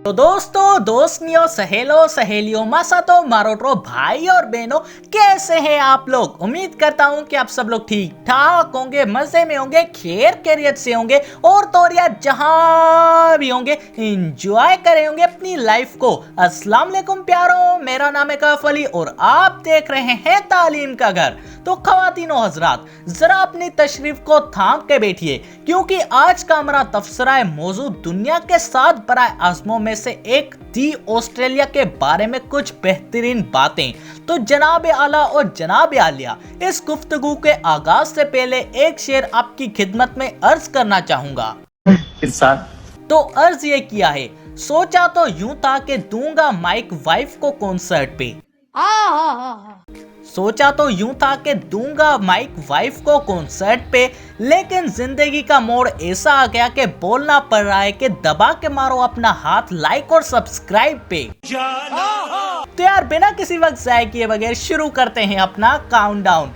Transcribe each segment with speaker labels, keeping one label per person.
Speaker 1: तो दोस्तों, दोस्तियों, सहेलो सहेलियों, मासातो मारोटो, भाई और बहनों, कैसे हैं आप लोग। उम्मीद करता हूं कि आप सब लोग ठीक ठाक होंगे, मजे में होंगे, खैर खैरियत से होंगे और तो और यार जहां भी होंगे एंजॉय करे होंगे अपनी लाइफ को। अस्सलाम वालेकुम प्यारो, मेरा नाम है कैफ अली और आप देख रहे हैं तालीम का घर। तो खवातीनो हजरात, जरा अपनी तशरीफ को थाम के बैठिए क्योंकि आज का हमारा तबसरा मौजू दुनिया के 7 बराए आज़मों में से एक दी ऑस्ट्रेलिया के बारे में कुछ बेहतरीन बातें। तो जनाब आला और जनाब आलिया, इस गुफ्तगू के आगाज से पहले एक शेर आपकी खिदमत में अर्ज करना चाहूंगा। तो अर्ज ये किया है, सोचा तो यूं था कि दूंगा माइक वाइफ को कॉन्सर्ट पे। सोचा तो यूं था कि दूंगा माइक वाइफ को कॉन्सर्ट पे, लेकिन जिंदगी का मोड़ ऐसा आ गया कि बोलना पड़ रहा है कि दबा के मारो अपना हाथ लाइक और सब्सक्राइब पे। तो यार बिना किसी वक्त जाए किए बगैर शुरू करते हैं अपना काउंटडाउन।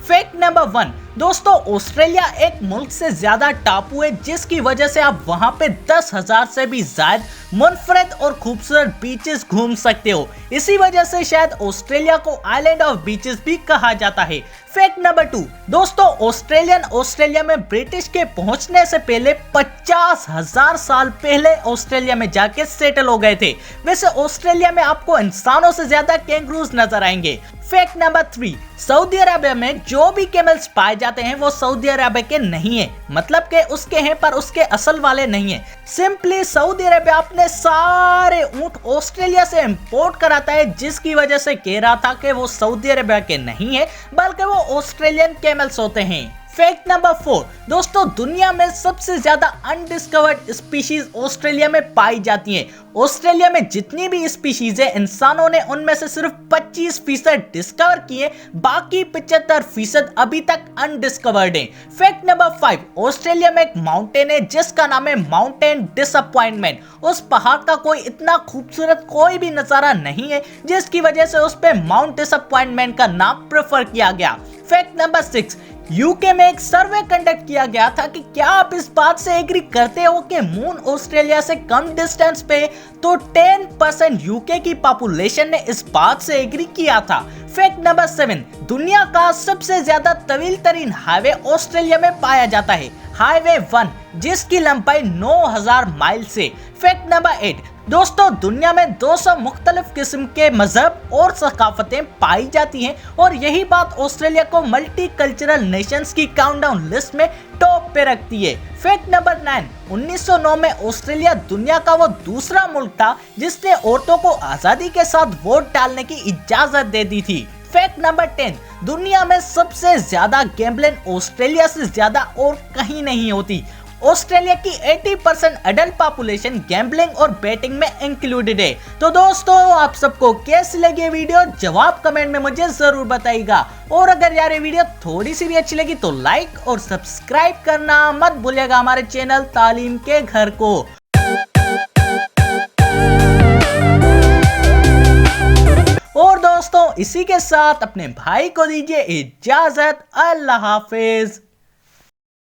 Speaker 1: फैक्ट नंबर 1, दोस्तों, ऑस्ट्रेलिया एक मुल्क से ज्यादा टापू है जिसकी वजह से आप वहां पे 10,000 से भी ज्यादा मुनफरद और खूबसूरत बीचेस घूम सकते हो। इसी वजह से शायद ऑस्ट्रेलिया को आइलैंड ऑफ बीचेस भी कहा जाता है। फैक्ट नंबर 2, दोस्तों, ऑस्ट्रेलिया में ब्रिटिश के पहुंचने से पहले 50,000 साल पहले ऑस्ट्रेलिया में जाके सेटल हो गए थे। वैसे ऑस्ट्रेलिया में आपको इंसानों से ज्यादा कैंगरूज नजर आएंगे। फैक्ट नंबर 3, सऊदी अरबिया में जो भी कैमल्स पाए जाते हैं वो सऊदी अरबिया के नहीं है, मतलब के उसके हैं पर उसके असल वाले नहीं है। सिंपली सऊदी अरबिया अपने सारे ऊंट ऑस्ट्रेलिया से इंपोर्ट कराता है, जिसकी वजह से कह रहा था कि वो सऊदी अरबिया के नहीं है बल्कि वो ऑस्ट्रेलियन कैमल्स होते हैं। फैक्ट नंबर 4, दोस्तों, दुनिया में सबसे ज्यादा अनडिस्कवर्ड स्पीशीज ऑस्ट्रेलिया में पाई जाती हैं। ऑस्ट्रेलिया में जितनी भी स्पीशीज है इंसानों ने उनमें से सिर्फ 25% डिस्कवर किए, बाकी 75% अभी तक अनडिस्कवर्ड है। फैक्ट नंबर 5, ऑस्ट्रेलिया में एक माउंटेन है जिसका नाम है माउंटेन डिसअपॉइंटमेंट। उस पहाड़ का कोई इतना खूबसूरत कोई भी नजारा नहीं है जिसकी वजह से उस पे माउंट डिसअपॉइंटमेंट का नाम प्रेफर किया गया। फैक्ट नंबर 6, यूके में एक सर्वे कंडक्ट किया गया था कि क्या आप इस बात से एग्री करते हो कि मून ऑस्ट्रेलिया से कम डिस्टेंस पे, तो 10% यूके की पॉपुलेशन ने इस बात से एग्री किया था। फैक्ट नंबर 7, दुनिया का सबसे ज्यादा तवील तरीन हाईवे ऑस्ट्रेलिया में पाया जाता है, हाईवे 1, जिसकी लंबाई 9,000 माइल से। फैक्ट नंबर 8, दोस्तों, दुनिया में 200 मुख्तलिफ किस्म के मजहब और सकाफतें पाई जाती हैं और यही बात ऑस्ट्रेलिया को मल्टी कल्चरल नेशंस की काउंटडाउन लिस्ट में टॉप पे रखती है। फैक्ट नंबर 9, 1909 में ऑस्ट्रेलिया दुनिया का वो दूसरा मुल्क था जिसने औरतों को आजादी के साथ वोट डालने की इजाजत दे दी थी। फैक्ट नंबर 10, दुनिया में सबसे ज्यादा गैम्बलिंग ऑस्ट्रेलिया से ज्यादा और कहीं नहीं होती। ऑस्ट्रेलिया की 80% अडल्ट पॉपुलेशन गैम्बलिंग और बैटिंग में इंक्लूडेड है। तो दोस्तों, आप सबको कैसी लगी वीडियो, जवाब कमेंट में मुझे जरूर बताइएगा। और अगर यार ये वीडियो थोड़ी सी भी अच्छी लगी तो लाइक और सब्सक्राइब करना मत भूलिएगा हमारे चैनल तालीम के घर को। और दोस्तों, इसी के साथ अपने भाई को दीजिए इजाजत। अल्लाह हाफिज।